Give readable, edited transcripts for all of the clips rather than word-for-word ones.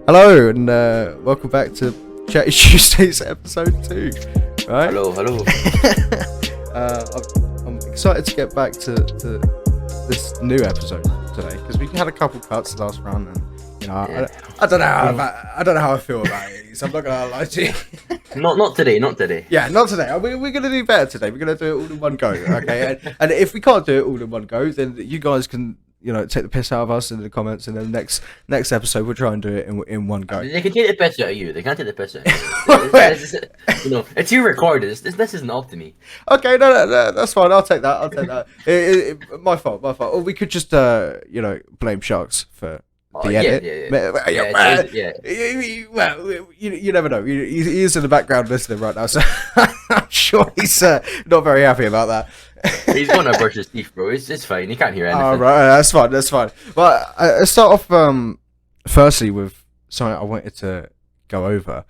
Hello and welcome back to Chatty Chewsdays episode 2. Right? Hello. I'm excited to get back to this new episode today because we had a couple cuts last round, and I don't know how I feel about it. So I'm not gonna lie to you. Not today. Yeah, not today. We're gonna do better today. We're gonna do it all in one go. Okay, and if we can't do it all in one go, then you guys can take the piss out of us in the comments, and then next episode we'll try and do it in one go. They can take the piss out of you. They can't take the piss out of you. It's you recorded. This isn't up to me. Okay, no, that's fine. I'll take that. My fault. Or we could just blame Sharks for the edit. Well, you never know. He's in the background listening right now, so I'm sure he's not very happy about that. He's gonna brush his teeth, bro. It's fine. He can't hear anything. Oh, right, that's fine. But I start off firstly with something I wanted to go over.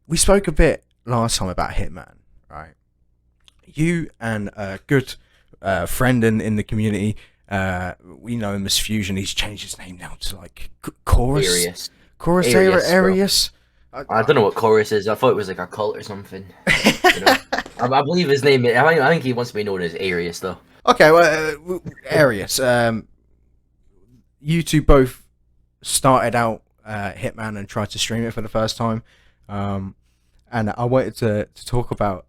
We spoke a bit last time about Hitman, right? You and a good friend in the community, we know him as Fusion. He's changed his name now to like Chorus. Arius. I don't know what Chorus is. I thought it was like a cult or something. I believe his name. I think he wants to be known as Arius, though. Okay, well, Arius. You two both started out Hitman and tried to stream it for the first time, and I wanted to talk about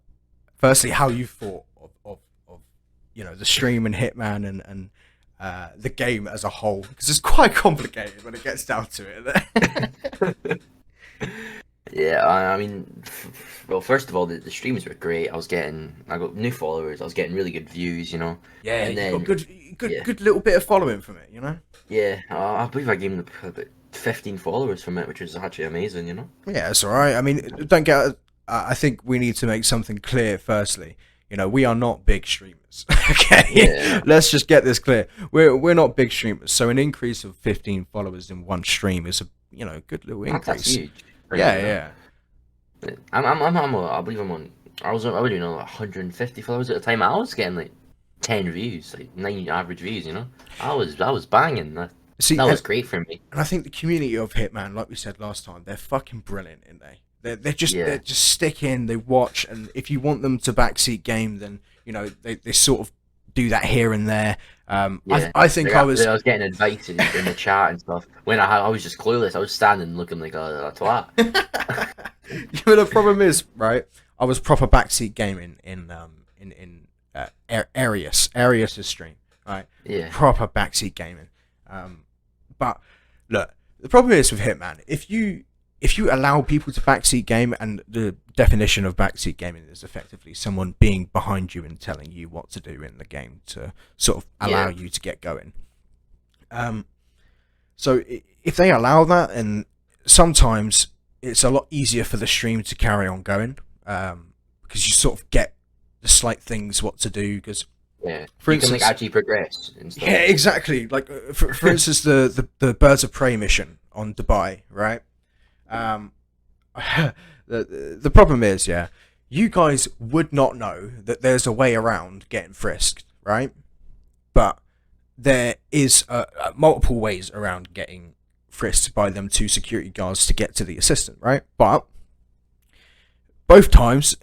firstly how you thought of the stream and Hitman and the game as a whole, because it's quite complicated when it gets down to it. Yeah, I mean, well, first of all, the streams were great. I got new followers. I was getting really good views, Yeah, and then, you got good little bit of following from it, Yeah, I believe I gave him about 15 followers from it, which was actually amazing, Yeah, it's alright. I mean, I think we need to make something clear firstly. We are not big streamers. Okay, Yeah. Let's just get this clear. We're not big streamers, so an increase of 15 followers in one stream is a good little increase. That's huge. Yeah. I believe I'm on. I was 150 followers at the time. I was getting like 10 views, like 9 average views. I was banging. That was great for me. And I think the community of Hitman, like we said last time, they're fucking brilliant, aren't they? They're just stick in, they watch, and if you want them to backseat game, then they sort of do that here and there. I think I was getting advice in the chat and stuff when I was just clueless. I was standing looking like a twat. The problem is, right? I was proper backseat gaming in Arius' stream, right? Yeah. Proper backseat gaming. But look, the problem is with Hitman, if you allow people to backseat game, and the definition of backseat gaming is effectively someone being behind you and telling you what to do in the game to sort of allow you to get going. So if they allow that, and sometimes it's a lot easier for the stream to carry on going, because you sort of get the slight things what to do, because for instance, can actually progress and stuff. Yeah, exactly. Like for instance, the Birds of Prey mission on Dubai, right? The problem is, you guys would not know that there's a way around getting frisked, right? But there is multiple ways around getting frisked by them two security guards to get to the assistant, right? But both times,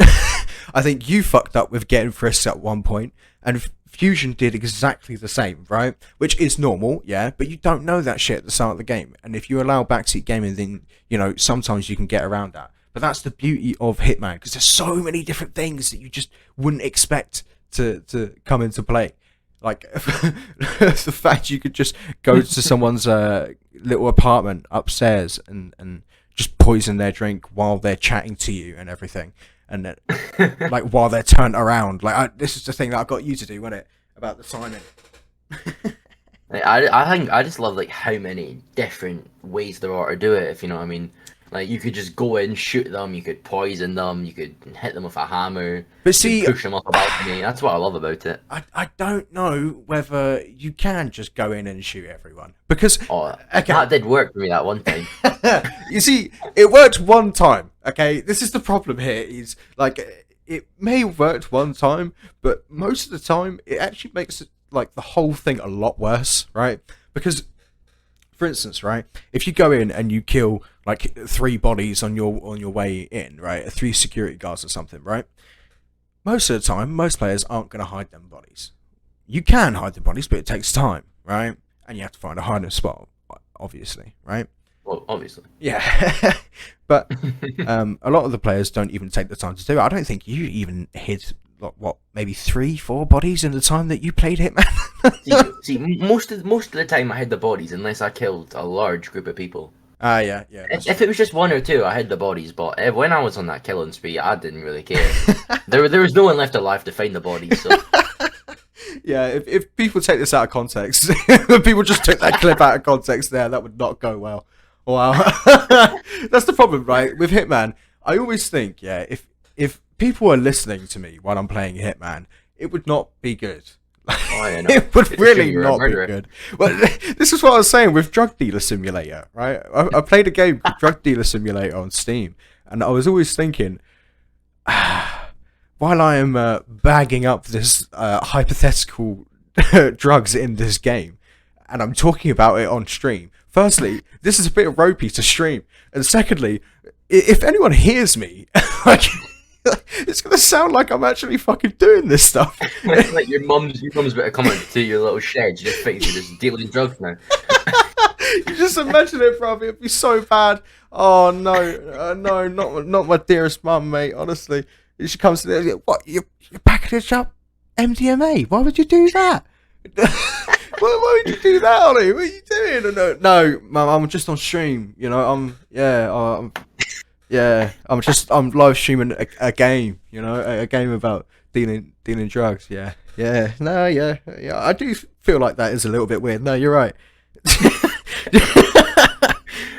I think you fucked up with getting frisked at one point, and Fusion did exactly the same, right? Which is normal, but you don't know that shit at the start of the game. And if you allow backseat gaming, then sometimes you can get around that. But that's the beauty of Hitman, because there's so many different things that you just wouldn't expect to come into play. Like the fact you could just go to someone's little apartment upstairs and just poison their drink while they're chatting to you and everything. And then, like, while they're turned around, this is the thing that I got you to do, wasn't it? About the timing. I think I just love like how many different ways there are to do it. If you know what I mean. Like, you could just go in, shoot them, you could poison them, you could hit them with a hammer, but see, push them up a balcony. That's what I love about it. I don't know whether you can just go in and shoot everyone, because that did work for me that one time. You see, it worked one time. Okay, this is the problem here. Is like, it may have worked one time, but most of the time it actually makes it, like, the whole thing a lot worse, right? Because for instance, right, if you go in and you kill like 3 bodies on your way in, right, 3 security guards or something, right, most of the time, most players aren't going to hide them bodies. You can hide the bodies, but it takes time, right? And you have to find a hiding spot, obviously, right? Well, obviously. Yeah. But a lot of the players don't even take the time to do it. I don't think you even hid, what, maybe 3, 4 bodies in the time that you played Hitman? see, most of the time I hid the bodies unless I killed a large group of people. Yeah. If it was just 1 or 2, I hid the bodies. But when I was on that killing spree, I didn't really care. there was no one left alive to find the bodies. So. Yeah, if people take this out of context, if people just took that clip out of context there, that would not go well. Wow. That's the problem, right? With Hitman, I always think, yeah, if people are listening to me while I'm playing Hitman, it would not be good. It would really not be good. Well, this is what I was saying with Drug Dealer Simulator, right? I played a game called Drug Dealer Simulator on Steam, and I was always thinking, while I am bagging up this hypothetical drugs in this game, and I'm talking about it on stream, firstly, this is a bit ropey to stream, and secondly, if anyone hears me, like, it's gonna sound like I'm actually fucking doing this stuff. Like your mum's better come to your little shed. You just think you're just dealing drugs now. You just imagine it, bro. It'd be so bad. Oh no, no, not my dearest mum, mate. Honestly, she comes to me, what? You're packaging up MDMA? Why would you do that? Why would you do that, Ollie? What are you doing? No, mum, I'm just on stream. You know, I'm live streaming a game, you know, a game about dealing drugs. Yeah. I do feel like that is a little bit weird. No, you're right.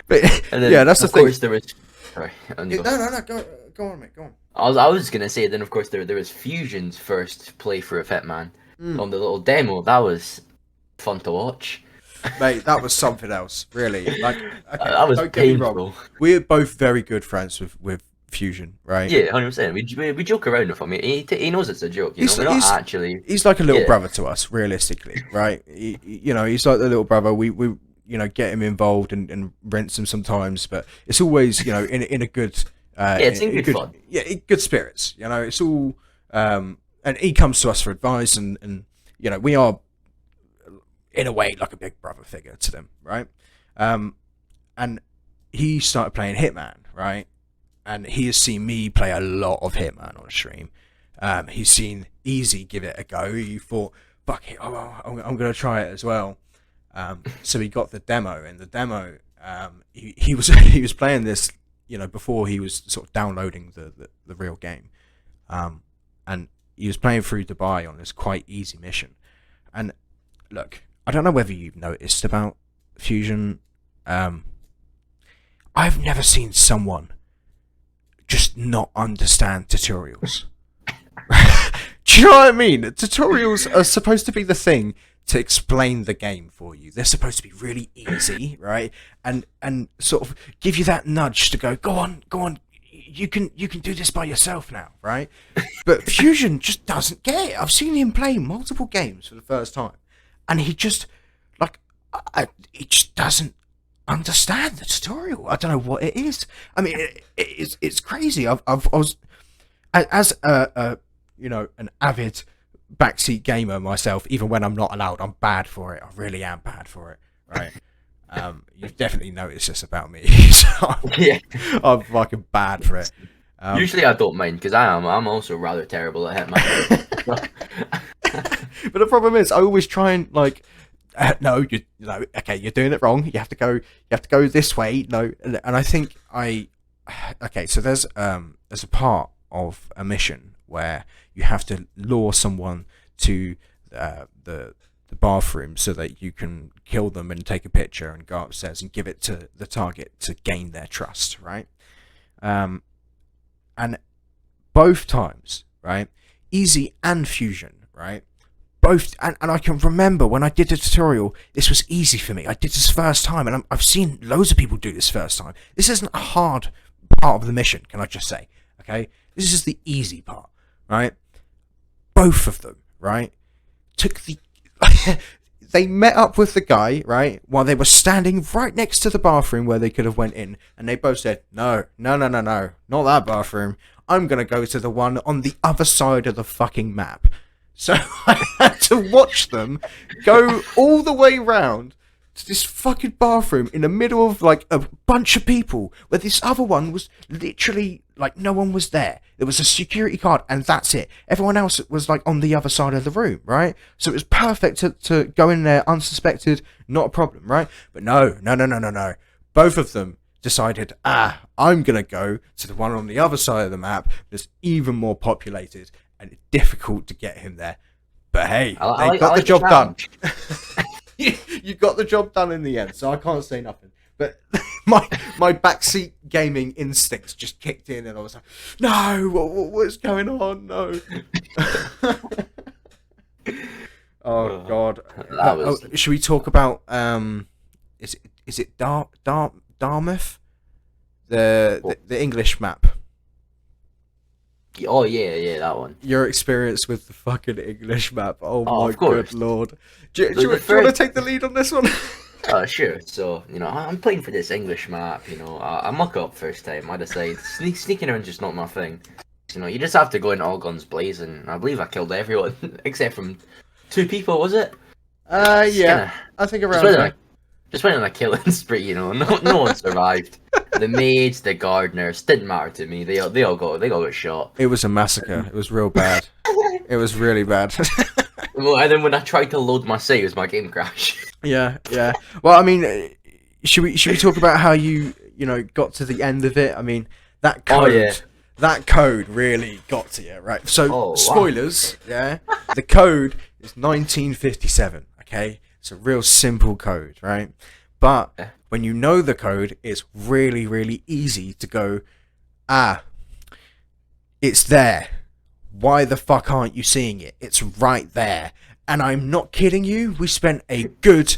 But then, yeah, that's the thing. Of course, there was. Sorry, no, go on, mate. Go on. I was gonna say, then of course there was Fusion's first playthrough of Hitman on the little demo. That was fun to watch. Mate, that was something else, really. Like, okay, that was painful. We're both very good friends with Fusion, right? Yeah, 100%. We joke around with him. He knows it's a joke. You know, we're not actually. He's like a little brother to us, realistically, right? He's like the little brother. We get him involved and rinse him sometimes, but it's always in a good. It's in good fun. Yeah, in good spirits. It's all. And he comes to us for advice, and we are, in a way, like a big brother figure to them, right? And he started playing Hitman, right? And he has seen me play a lot of Hitman on stream. He's seen Eeze give it a go. He thought, fuck it, I'm going to try it as well. So he got the demo, and the demo, he was playing this, before he was sort of downloading the real game. And he was playing through Dubai on this quite easy mission. And look, I don't know whether you've noticed about Fusion. I've never seen someone just not understand tutorials. Do you know what I mean? Tutorials are supposed to be the thing to explain the game for you. They're supposed to be really easy, right? And sort of give you that nudge to go on. You can do this by yourself now, right? But Fusion just doesn't get it. I've seen him play multiple games for the first time, and he just he just doesn't understand the tutorial. I don't know what it is. I mean, it's crazy. I was as an avid backseat gamer myself. Even when I'm not allowed, I'm bad for it. I really am bad for it, right? You've definitely noticed this about me. So yeah, I'm fucking bad for it. Usually I don't mind because I'm also rather terrible at Hitman. But the problem is, I always try and okay, you're doing it wrong. You have to go this way. No, and I think so there's a part of a mission where you have to lure someone to the bathroom so that you can kill them and take a picture and go upstairs and give it to the target to gain their trust, right? And both times, right, Eeze and Fusion, right, both, and I can remember when I did the tutorial, this was easy for me. I did this first time, and I've seen loads of people do this first time. This isn't a hard part of the mission, can I just say, okay? This is the easy part, right? Both of them, right, took the they met up with the guy, right, while they were standing right next to the bathroom where they could have went in, and they both said, no, not that bathroom. I'm going to go to the one on the other side of the fucking map. So I had to watch them go all the way round to this fucking bathroom in the middle of like a bunch of people, where this other one was literally like no one was there. There was a security guard and that's it. Everyone else was like on the other side of the room, right? So it was perfect to go in there unsuspected, not a problem, right? But no. Both of them decided, I'm gonna go to the one on the other side of the map that's even more populated and it's difficult to get him there. But hey, they got the job done. You got the job done in the end, so I can't say nothing. But my backseat gaming instincts just kicked in, and I was like, "No, what's going on? No." Oh God! Should we talk about Is it Dartmouth, the English map? Oh yeah, that one. Your experience with the fucking English map. Oh my good lord! Do you want to take the lead on this one? Sure. So, I'm playing for this English map, I muck up first time. I decide sneaking around just not my thing. You just have to go in all guns blazing. I believe I killed everyone except from 2 people, was it? Yeah. I think around there. Just went on a killing spree, no one survived. The maids, the gardeners, didn't matter to me. They all got shot. It was a massacre. It was real bad. It was really bad. Well, and then when I tried to load my saves, my game crashed. Yeah. Well, I mean, should we talk about how you got to the end of it? I mean, that code, that code really got to you, right? So, spoilers, yeah. The code is 1957. Okay, it's a real simple code, right? But when you know the code, it's really, really easy to go, it's there. Why the fuck aren't you seeing it? It's right there. And I'm not kidding you. We spent a good,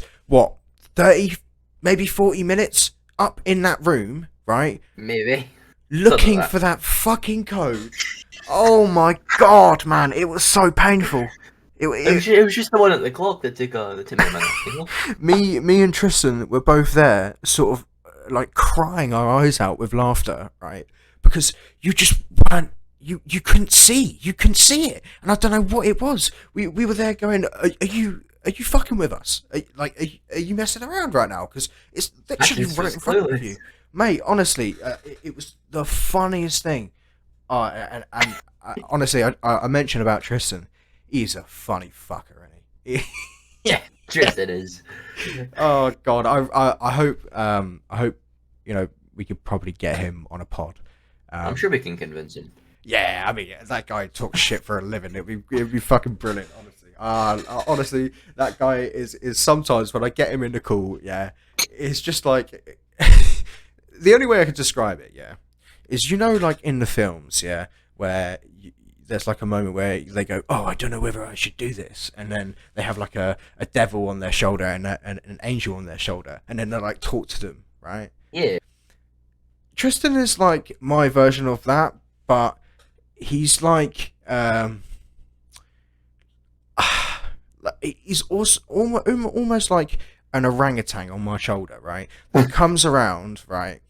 30, maybe 40 minutes up in that room, right? Maybe. Looking for that fucking code. Oh my God, man. It was so painful. It was just the one at the clock that took me a minute. Me and Tristan were both there, sort of like crying our eyes out with laughter, right? Because you just weren't, you couldn't see it, and I don't know what it was. We were there going, are you fucking with us? Are you messing around right now? Because it's literally right in front of you, mate. Honestly, it was the funniest thing. And honestly, I mentioned about Tristan. He's a funny fucker, isn't he? Yeah, Tristan is. Oh God, I hope we could probably get him on a pod. I'm sure we can convince him. Yeah, I mean, that guy talks shit for a living. It'd be fucking brilliant, honestly. Honestly, that guy is sometimes when I get him in the call, yeah, it's just like the only way I could describe it, yeah, is like in the films, yeah, where there's like a moment where they go, oh, I don't know whether I should do this, and then they have like a devil on their shoulder and an angel on their shoulder, and then they like talk to them, right? Yeah. Tristan is like my version of that, but he's like he's also almost like an orangutan on my shoulder, right? That comes around, right,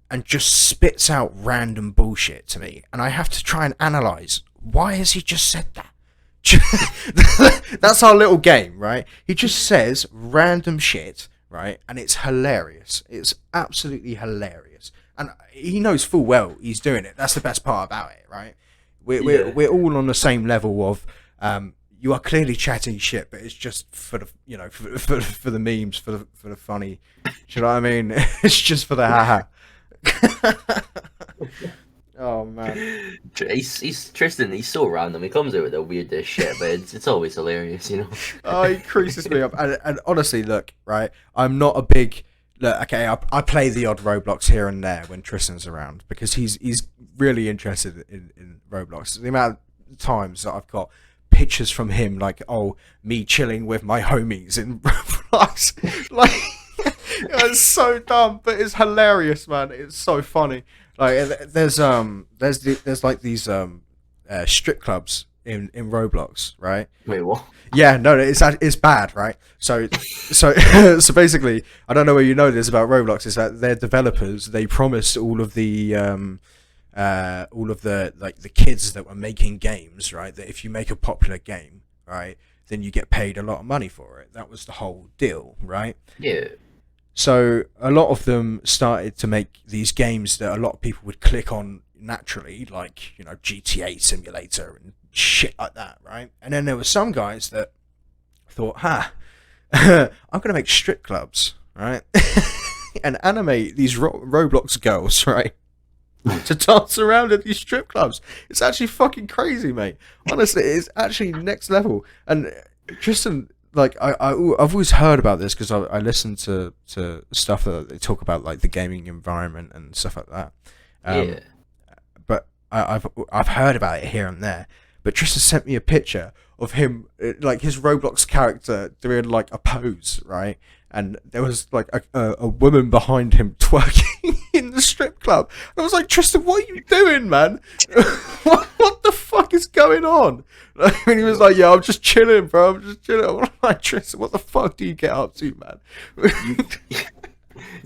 and just spits out random bullshit to me, and I have to try and analyze, why has he just said that? That's our little game, right? He just says random shit, right, and it's hilarious. It's absolutely hilarious, and he knows full well he's doing it. That's the best part about it, right? We're all on the same level of you are clearly chatting shit, but it's just for the for the memes, for the funny. Do you know what I mean? It's just for the haha. Oh man, he's Tristan. He's so random. He comes out with the weirdest shit, but it's always hilarious, Oh, he creases me up. And honestly, look, right, I'm not a big okay. I play the odd Roblox here and there when Tristan's around because he's really interested in Roblox. The amount of times that I've got pictures from him, like me chilling with my homies in Roblox, like. It's so dumb, but it's hilarious, man. It's so funny. Like there's like these strip clubs in Roblox, right? Wait, what? Yeah, no, it's bad, right? So so basically, I don't know where you know this about Roblox, is that their developers, they promised all of the like the kids that were making games, right, that if you make a popular game, right, then you get paid a lot of money for it. That was the whole deal, right? Yeah. So a lot of them started to make these games that a lot of people would click on naturally, like, you know, GTA Simulator and shit like that, right? And then there were some guys that thought, I'm gonna make strip clubs, right, and animate these Roblox girls, right, to dance around at these strip clubs. It's actually fucking crazy, mate. Honestly, it's actually next level. And Tristan, like, I've always heard about this because I listen to stuff that they talk about, like the gaming environment and stuff like that. Yeah. But I've heard about it here and there. But Tristan sent me a picture of him, like his Roblox character doing like a pose, right? And there was like a woman behind him twerking in the strip club. I was like, Tristan, what are you doing, man? what the fuck is going on? And he was like, yeah, I'm just chilling, bro. I'm just chilling. I'm like, Tristan, what the fuck do you get up to, man?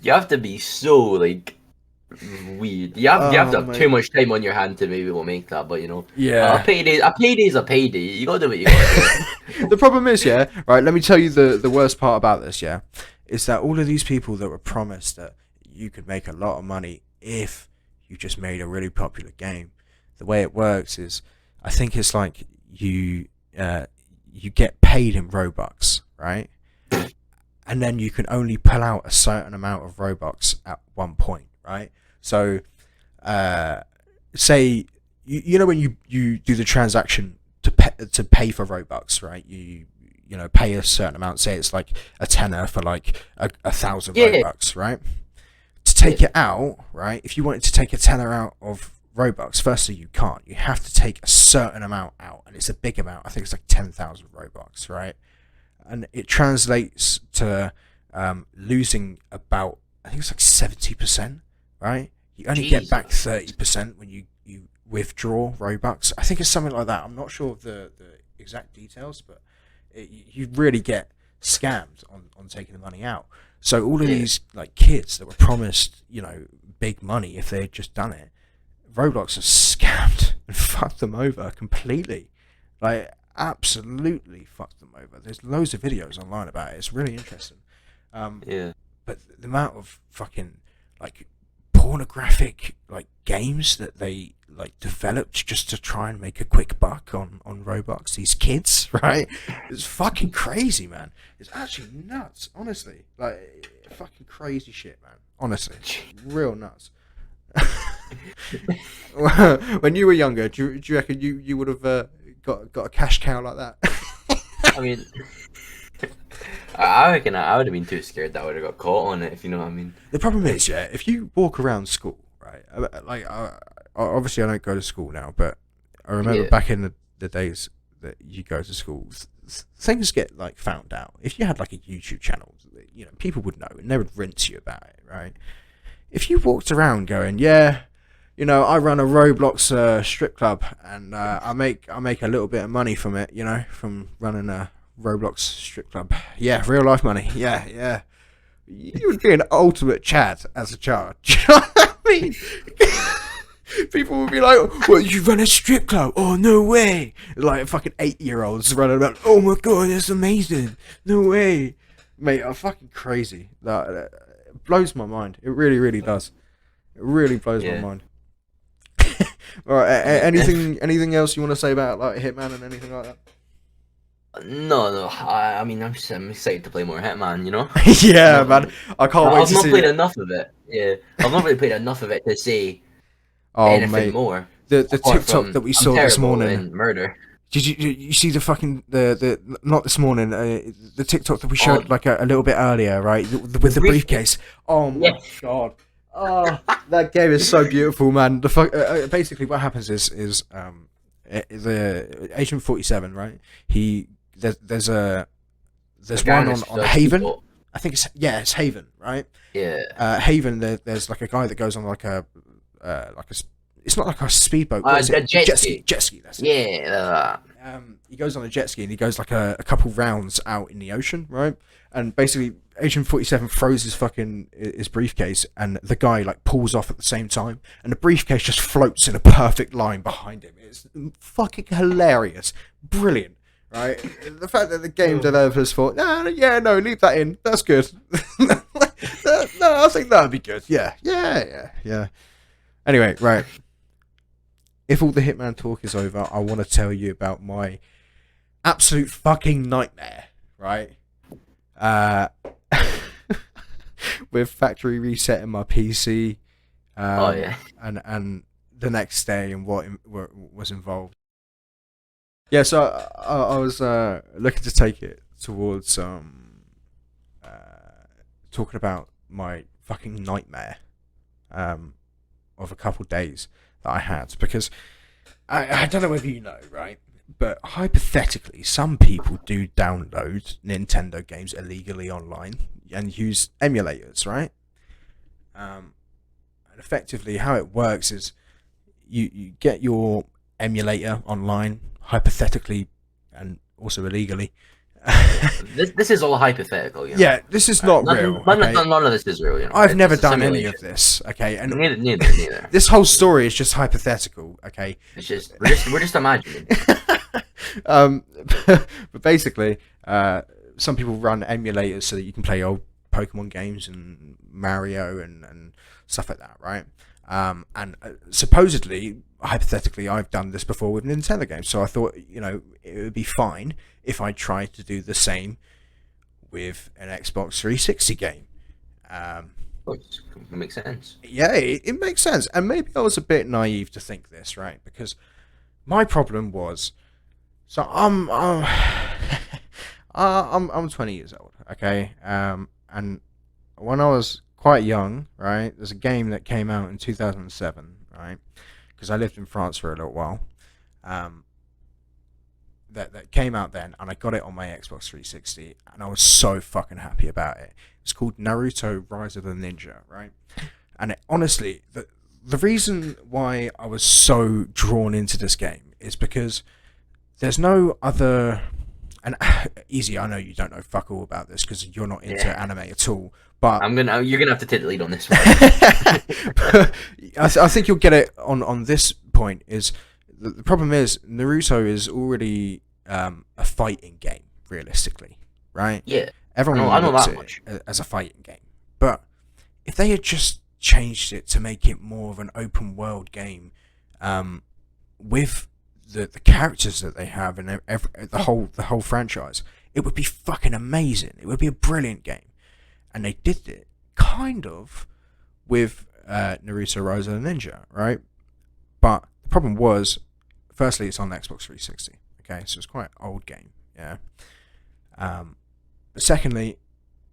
You have to be so like weird. You have to have mate. too much time on your hand to maybe will make that. But you know, Yeah. a payday's a payday. You gotta do what you gotta do. The problem is, yeah, right, let me tell you the worst part about this, yeah, is that all of these people that were promised that you could make a lot of money if you just made a really popular game, the way it works is, I think it's like you get paid in Robux, right? And then you can only pull out a certain amount of Robux at one point, right? So, say, you know when you do the transaction to pay for Robux, right? You know, pay a certain amount. Say it's like a tenner for like a 1,000 Robux, right? To take it out, right? If you wanted to take a tenner out of Robux, firstly you can't. You have to take a certain amount out, and it's a big amount. I think it's like 10,000 Robux, right? And it translates to losing about, I think it's like 70%, right? You only get back 30% when you withdraw Robux. I think it's something like that. I'm not sure of the exact details, but you really get scammed on taking the money out. So all of these like kids that were promised, you know, big money if they had just done it, Roblox has scammed and fucked them over completely. Like, absolutely fucked them over. There's loads of videos online about it. It's really interesting. But the amount of fucking like pornographic like games that they like developed just to try and make a quick buck on Roblox, these kids, right? It's fucking crazy, man. It's actually nuts, honestly. Like, fucking crazy shit, man. Honestly, real nuts. When you were younger, do you reckon you would have got a cash cow like that? I mean, I reckon I would have been too scared that I would have got caught on it, if you know what I mean. The problem is, yeah, if you walk around school, right? Like, obviously I don't go to school now, but I remember back in the days that you go to school, things get like found out. If you had like a YouTube channel, you know, people would know and they would rinse you about it, right? If you walked around going, yeah, you know, I run a Roblox strip club and I make a little bit of money from it, you know, from running a Roblox strip club. Yeah, real life money. Yeah. You would be an ultimate Chad as a child. Do you know what I mean? People would be like, "What, you run a strip club? Oh, no way!" Like fucking 8-year-olds running about. Oh my god, that's amazing! No way, mate. I'm fucking crazy. That blows my mind. It really, really does. It really blows my mind. All right. Anything else you want to say about like Hitman and anything like that? No. I mean, I'm excited to play more Hitman. You know. Yeah, man. I can't wait to see. I've not played enough of it. Yeah, I've not really played enough of it to say anything more. The TikTok that we saw this morning. Murder. Did you see the fucking the not this morning the TikTok that we showed like a little bit earlier, right? With the briefcase. Oh my god. Oh, that game is so beautiful, man. The basically what happens is the Agent 47, right? There's one on Haven. I think it's Haven, right? Yeah. Haven. There's like a guy that goes on like a It's not like a speedboat. What is A it? jet ski. Jet ski. That's it. Yeah. He goes on a jet ski and he goes like a couple rounds out in the ocean, right? And basically, Agent 47 throws his briefcase, and the guy like pulls off at the same time, and the briefcase just floats in a perfect line behind him. It's fucking hilarious, brilliant, right? The fact that the game developers thought, no, leave that in. That's good. No, I think that'd be good. Yeah. Anyway, right. If all the Hitman talk is over, I want to tell you about my absolute fucking nightmare, right? With factory resetting my PC, and the next day and what was involved. Yeah, so I was looking to take it towards talking about my fucking nightmare of a couple days that I had, because I don't know whether you know, right? But hypothetically, some people do download Nintendo games illegally online and use emulators, right? And effectively, how it works is you get your emulator online, hypothetically, and also illegally. This is all hypothetical, you know? Yeah, this is not real. Okay? None of this is real, you know? I've never done any of this, okay? And neither. This whole story is just hypothetical, okay? It's just we're just imagining. But basically, some people run emulators so that you can play old Pokemon games and Mario and stuff like that, right? And supposedly, hypothetically, I've done this before with Nintendo games, so I thought, it would be fine if I tried to do the same with an Xbox 360 game. It makes sense. Yeah, it makes sense, and maybe I was a bit naive to think this, right? Because my problem was, so I'm 20 years old, okay, and when I was quite young, right, there's a game that came out in 2007, right, because I lived in France for a little while, that came out then, and I got it on my Xbox 360, and I was so fucking happy about it. It's called Naruto Rise of the Ninja, right? And honestly, the reason why I was so drawn into this game is because there's no other... And Easy, I know you don't know fuck all about this because you're not into anime at all, but you're gonna have to take the lead on this one. I think you'll get it on this point. Is the problem is Naruto is already a fighting game, realistically, right? Yeah, everyone I know looks that at much. it as a fighting game, but if they had just changed it to make it more of an open world game, with the characters that they have and the whole franchise, it would be fucking amazing. It would be a brilliant game, and they did it kind of with Naruto Rise of the Ninja, right? But the problem was, firstly, it's on the Xbox 360. Okay, so it's quite an old game, yeah. Secondly,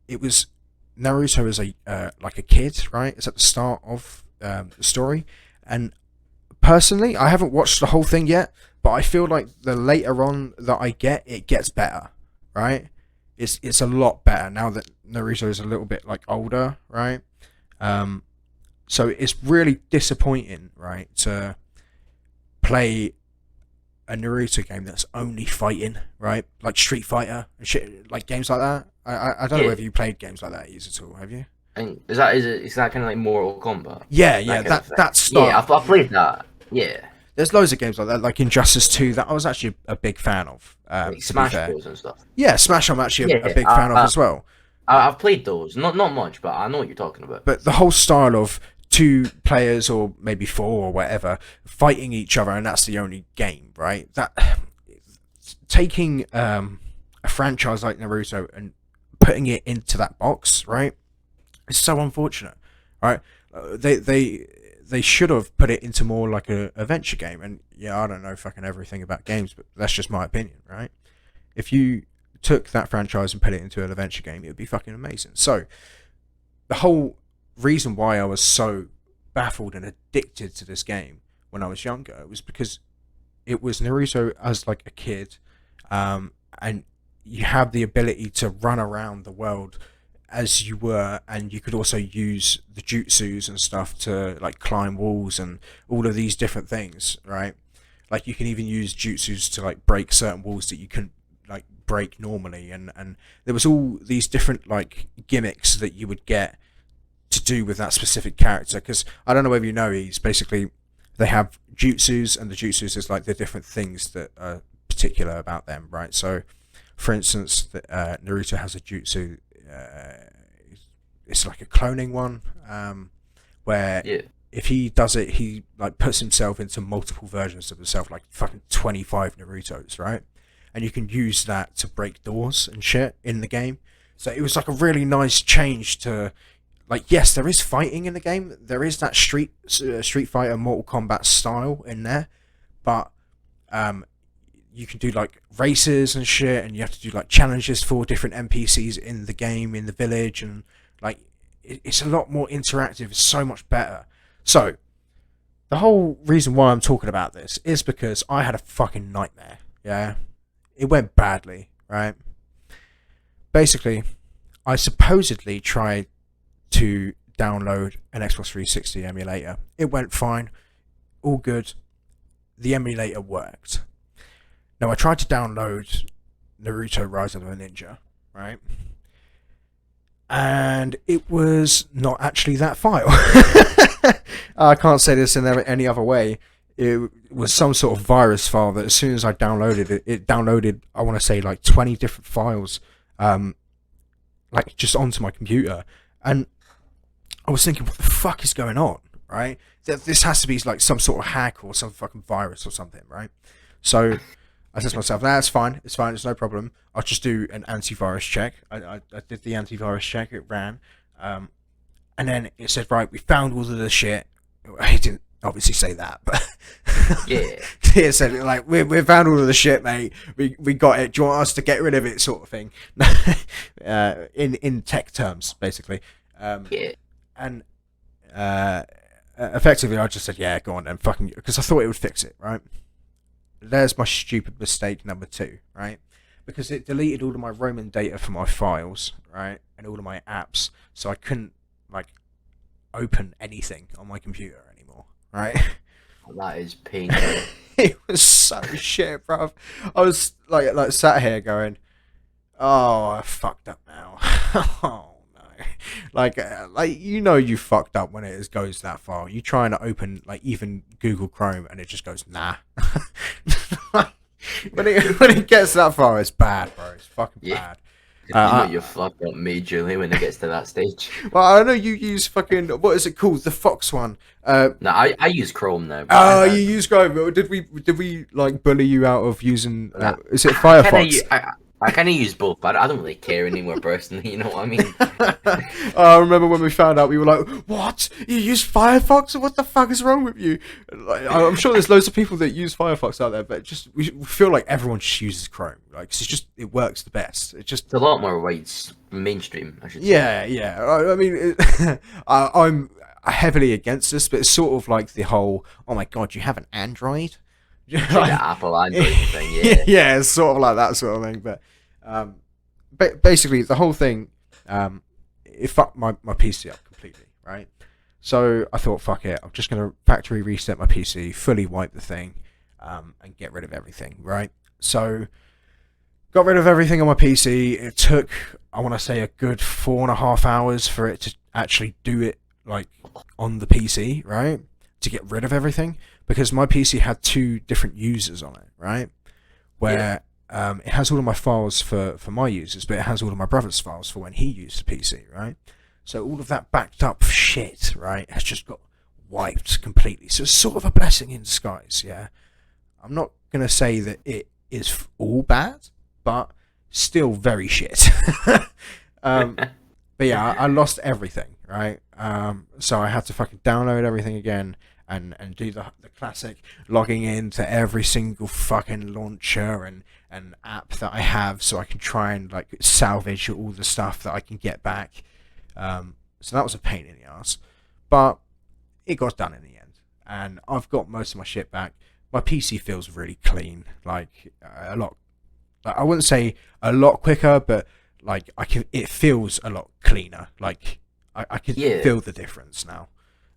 it was Naruto as like a kid, right? It's at the start of the story, and personally, I haven't watched the whole thing yet, but I feel like the later on that I get, it gets better, right? It's a lot better now that Naruto is a little bit like older, right? So it's really disappointing, right, to play a Naruto game that's only fighting, right? Like Street Fighter and shit, like games like that. I don't know whether you played games like that, Eeze, at all, have you? And is that kind of like Mortal Kombat? Yeah, that's Yeah, I've played that. Yeah. There's loads of games like that, like Injustice 2, that I was actually a big fan of. Like Smash Bros and stuff. Yeah, Smash I'm actually a big fan of as well. I've played those, not much, but I know what you're talking about. But the whole style of 2 players, or maybe 4 or whatever, fighting each other, and that's the only game, right? That taking a franchise like Naruto and putting it into that box, right? It's so unfortunate, right? They should have put it into more like a adventure game. And yeah, I don't know fucking everything about games, but that's just my opinion, right? If you took that franchise and put it into an adventure game, it would be fucking amazing. So the whole reason why I was so baffled and addicted to this game when I was younger was because it was Naruto as like a kid, and you have the ability to run around the world as you were, and you could also use the jutsus and stuff to like climb walls and all of these different things, right? Like you can even use jutsus to like break certain walls that you couldn't like break normally, and there was all these different like gimmicks that you would get to do with that specific character. Because I don't know whether you know, he's basically they have jutsus, and the jutsus is like the different things that are particular about them, right? So, for instance, Naruto has a jutsu. It's like a cloning one, where Yeah. if he does it, he like puts himself into multiple versions of himself, like fucking 25 Narutos, right? And you can use that to break doors and shit in the game. So it was like a really nice change to, like, yes, there is fighting in the game. There is that Street Fighter, Mortal Kombat style in there, but you can do like races and shit, and you have to do like challenges for different NPCs in the game, in the village, and like it's a lot more interactive. It's so much better. So the whole reason why I'm talking about this is because I had a fucking nightmare. Yeah, it went badly, right? Basically, I supposedly tried to download an Xbox 360 emulator. It went fine, all good. The emulator worked. Now I tried to download Naruto Rise of the Ninja, right? And it was not actually that file. I can't say this in any other way. It was some sort of virus file that as soon as I downloaded it, it downloaded, I want to say like 20 different files, like just onto my computer. And I was thinking, what the fuck is going on, right? This has to be like some sort of hack or some fucking virus or something, right? So I said to myself, nah, it's fine, it's no problem. I'll just do an antivirus check. I did the antivirus check, it ran. And then it said, right, we found all of the shit. It didn't obviously say that, but Yeah. it said, like, we found all of the shit, mate. We got it. Do you want us to get rid of it, sort of thing? In tech terms, basically. Yeah. And effectively, I just said, yeah, go on then, fucking, because I thought it would fix it, right? There's my stupid mistake number 2, right? Because it deleted all of my roaming data from my files, right, and all of my apps, so I couldn't like open anything on my computer anymore, right? That is painful. It was so shit, bruv. I was like sat here going, oh, I fucked up now. Oh no, like you fucked up when it goes that far. You trying to open like even Google Chrome and it just goes nah. when it gets that far, it's bad, bro. It's fucking bad. You know you're fucked up majorly when it gets to that stage. Well, I know you use fucking, what is it called? The Fox one. No, I use Chrome now. Oh, you use Chrome. Did we like bully you out of using? Is it Firefox? I kind of use both, but I don't really care anymore personally. You know what I mean? I remember when we found out, we were like, "What? You use Firefox? What the fuck is wrong with you?" Like, I'm sure there's loads of people that use Firefox out there, but just we feel like everyone just uses Chrome. Like it works the best. It's a lot more mainstream, I should say. Yeah. I mean, I'm heavily against this, but it's sort of like the whole, "Oh my god, you have an Android?" Like the Apple Android thing, yeah. Yeah, it's sort of like that sort of thing. But basically, the whole thing, it fucked my PC up completely, right? So I thought, fuck it, I'm just going to factory reset my PC, fully wipe the thing, and get rid of everything, right? So got rid of everything on my PC. It took, I want to say, a good 4.5 hours for it to actually do it, like, on the PC, right? To get rid of everything. Because my PC had 2 different users on it, right? Where it has all of my files for my users, but it has all of my brother's files for when he used the PC, right? So all of that backed up shit, right, has just got wiped completely. So it's sort of a blessing in disguise, yeah? I'm not going to say that it is all bad, but still very shit. But yeah, I lost everything, right? So I had to fucking download everything again and do the classic logging into every single fucking launcher and app that I have so I can try and like salvage all the stuff that I can get back. So that was a pain in the ass. But it got done in the end. And I've got most of my shit back. My PC feels really clean. Like a lot, like, I wouldn't say a lot quicker, but like it feels a lot cleaner. Like I can Yeah. feel the difference now.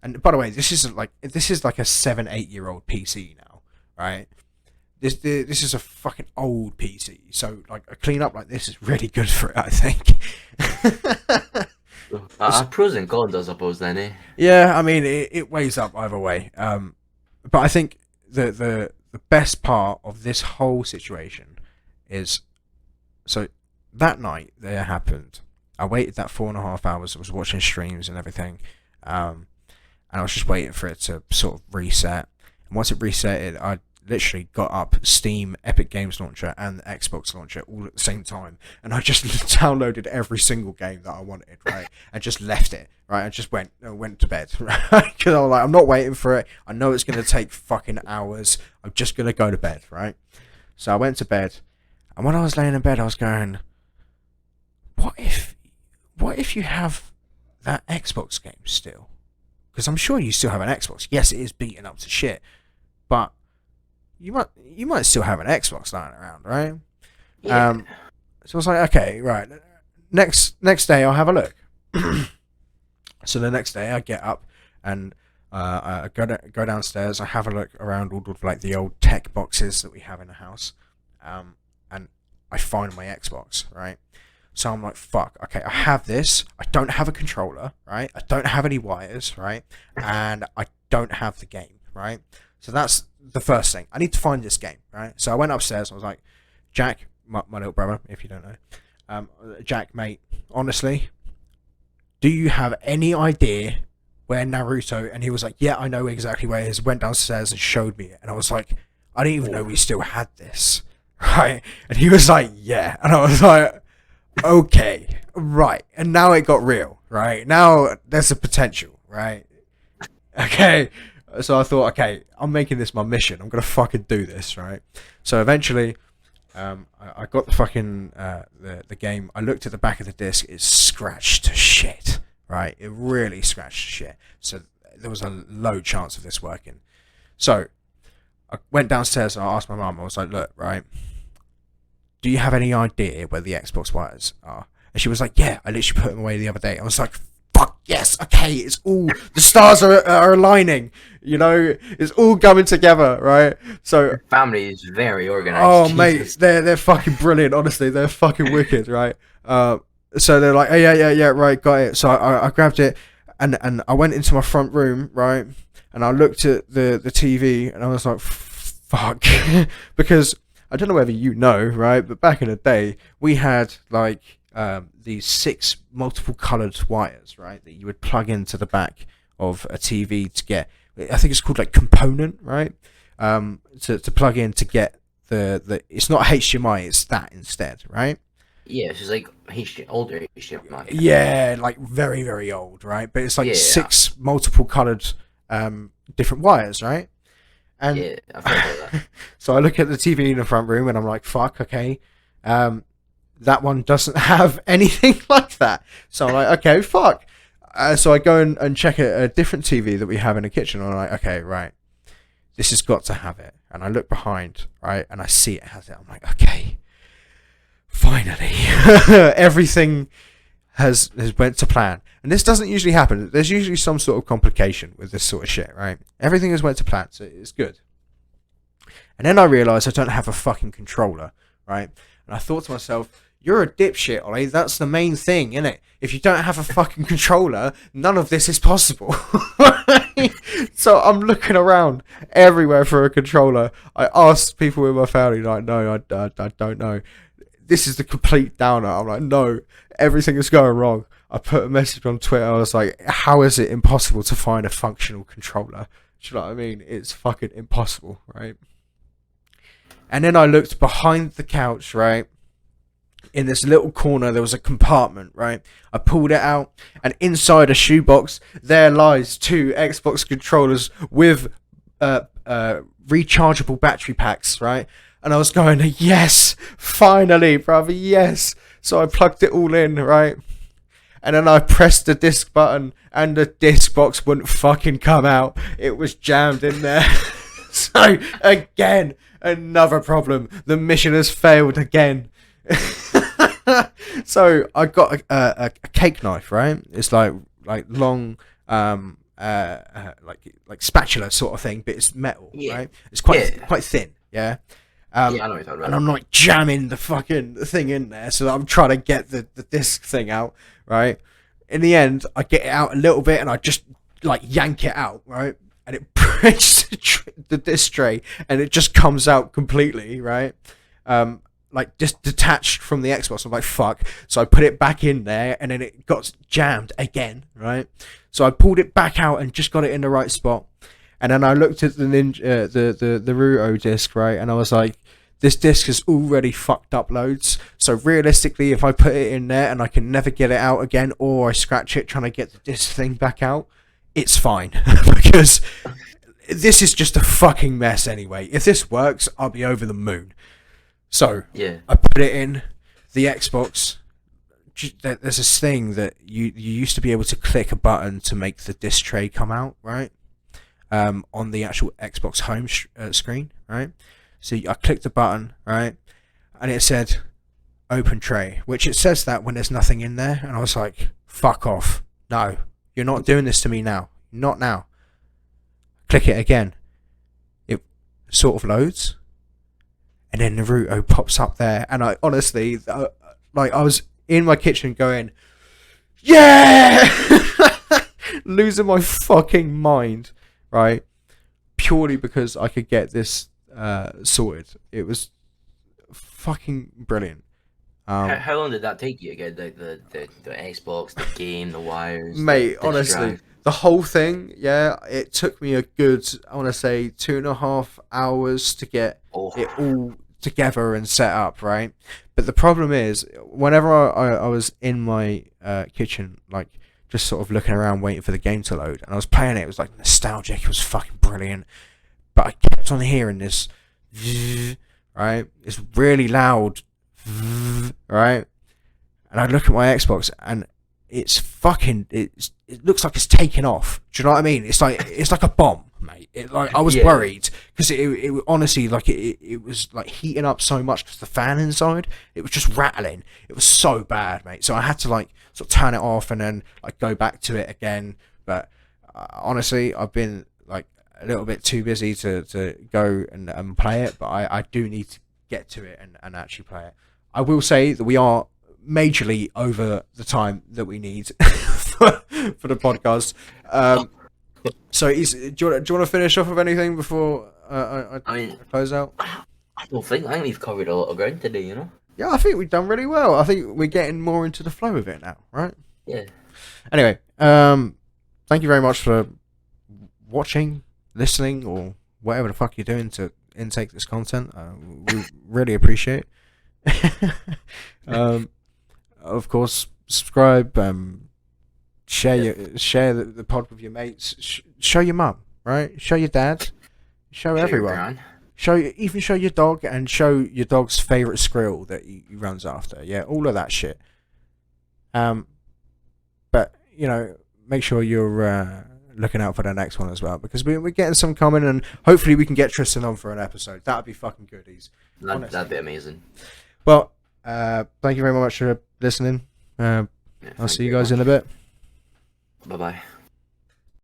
And by the way, this is like a 7-8 year old PC now, right? This is a fucking old PC, so like a clean up like this is really good for it, I think. Pros and cons, I suppose. Then, eh? Yeah, I mean it weighs up either way. But I think the best part of this whole situation is, so that night that it happened, I waited that 4.5 hours. I was watching streams and everything, and I was just waiting for it to sort of reset. And once it resetted, I literally got up Steam, Epic Games Launcher, and the Xbox Launcher all at the same time, and I just downloaded every single game that I wanted, right, and just left it, right. I just went to bed, right, because I was like, I'm not waiting for it. I know it's gonna take fucking hours. I'm just gonna go to bed, right. So I went to bed, and when I was laying in bed, I was going, what if you have that Xbox game still? Because I'm sure you still have an Xbox. Yes, it is beaten up to shit, but you might still have an Xbox lying around, right? Yeah. So I was like, okay, right. Next day I'll have a look. So the next day I get up and I go downstairs. I have a look around all of like the old tech boxes that we have in the house, and I find my Xbox, right? So I'm like, fuck, okay, I have this. I don't have a controller, right? I don't have any wires, right? And I don't have the game, right? So that's the first thing. I need to find this game, right? So I went upstairs. I was like, Jack, my little brother, if you don't know, Jack, mate, honestly, do you have any idea where Naruto? And he was like, yeah, I know exactly where it is. Went downstairs and showed me it. And I was like, I didn't even know we still had this, right? And he was like, yeah. And I was like, okay, right. And now it got real, right? Now there's a potential, right? Okay. So I thought, okay, I'm making this my mission. I'm gonna fucking do this, right? So eventually, I got the fucking the game. I looked at the back of the disc. It's scratched to shit, right? It really scratched to shit. So there was a low chance of this working. So I went downstairs and I asked my mum. I was like, look, right, do you have any idea where the Xbox wires are? And she was like, yeah, I literally put them away the other day. I was like, fuck yes, okay, it's all, the stars are aligning, you know, it's all coming together, right? So Family is very organized. oh Jesus. mate, they're fucking brilliant, honestly, they're fucking wicked, right? So they're like, oh, yeah, right, got it. So I grabbed it and I went into my front room, right, and I looked at the TV and I was like, fuck, because I don't know whether you know, right, but back in the day we had like these 6 multiple coloured wires, right, that you would plug into the back of a TV to get, I think it's called like component, right, to plug in to get the it's not HDMI, it's that instead, right? Yeah, she's like older HDMI. Yeah, like very, very old, right? But it's like Yeah. 6 multiple coloured different wires, right? And Yeah, I've heard of that. so I look at the TV in the front room and I'm like, fuck, okay. That one doesn't have anything like that. So I'm like, okay, fuck. So I go and check a different TV that we have in the kitchen. And I'm like, okay, right. This has got to have it. And I look behind, right, and I see it has it. I'm like, okay, finally. Everything has went to plan. And this doesn't usually happen. There's usually some sort of complication with this sort of shit, right? Everything has went to plan, so it's good. And then I realised I don't have a fucking controller, right? And I thought to myself, you're a dipshit, Ollie. That's the main thing, innit? If you don't have a fucking controller, none of this is possible. So I'm looking around everywhere for a controller. I asked people in my family, like, no, I don't know. This is the complete downer. I'm like, no, everything is going wrong. I put a message on Twitter. I was like, how is it impossible to find a functional controller? Do you know what I mean? It's fucking impossible, right? And then I looked behind the couch, right? In this little corner, there was a compartment, right? I pulled it out, and inside a shoebox, there lies 2 Xbox controllers with rechargeable battery packs, right? And I was going, yes, finally, brother, yes. So I plugged it all in, right? And then I pressed the disc button, and the disc box wouldn't fucking come out. It was jammed in there. So, again, another problem. The mission has failed again. So I got a cake knife, right? It's like long, like spatula sort of thing, but it's metal, Yeah. right? It's Yeah. quite thin, yeah. Yeah, I know what you're talking And about. I'm like jamming the fucking thing in there, so that I'm trying to get the disc thing out, right? In the end, I get it out a little bit, and I just like yank it out, right? And it breaks the disc tray, and it just comes out completely, right? Like just detached from the Xbox. I'm like, fuck. So I put it back in there, and then it got jammed again, right? So I pulled it back out and just got it in the right spot. And then I looked at the the Ruto disc, right, and I was like, this disc is already fucked up loads. So realistically, if I put it in there and I can never get it out again, or I scratch it trying to get the disc thing back out, it's fine because this is just a fucking mess anyway. If this works, I'll be over the moon. So Yeah. I put it in the Xbox. There's this thing that you used to be able to click a button to make the disc tray come out, right? On the actual Xbox home screen, right? So I clicked the button, right? And it said open tray, which it says that when there's nothing in there. And I was like, fuck off. No, you're not doing this to me now. Not now. Click it again. It sort of loads. And then Naruto pops up there. And I honestly, like, I was in my kitchen going, yeah! Losing my fucking mind, right? Purely because I could get this sorted. It was fucking brilliant. How long did that take you to get the Xbox, the game, the wires, Mate, the honestly, drive? the whole thing, yeah, it took me a good, I want to say, 2.5 hours to get Oh, it all together and set up, right? But the problem is, whenever I was in my kitchen, like, just sort of looking around waiting for the game to load, and I was playing it, it was like nostalgic, it was fucking brilliant. But I kept on hearing this, right? It's really loud, right? And I look at my Xbox and it's fucking. It looks like it's taking off. Do you know what I mean? It's like a bomb, mate. Like I was Yeah. worried because it honestly like it was like heating up so much because the fan inside it was just rattling. It was so bad, mate. So I had to like sort of turn it off and then like go back to it again. But honestly, I've been like a little bit too busy to go and play it. But I do need to get to it and actually play it. I will say that we are majorly over the time that we need for the podcast. So, do you want to finish off with anything before I mean, I close out? I don't think. I think we've covered a lot of ground today. You know. Yeah, I think we've done really well. I think we're getting more into the flow of it now, right? Yeah. Anyway, thank you very much for watching, listening, or whatever the fuck you're doing to intake this content. We really appreciate it. Of course, subscribe. Share the pod with your mates. Show your mum, right? Show your dad. Show everyone. Gran. Show your dog and show your dog's favorite squirrel that he runs after. Yeah, all of that shit. But you know, make sure you're looking out for the next one as well because we're getting some coming and hopefully we can get Tristan on for an episode. That'd be fucking good. That'd be amazing. Well, thank you very much for listening. Yeah, I'll see you guys in a bit. Bye bye.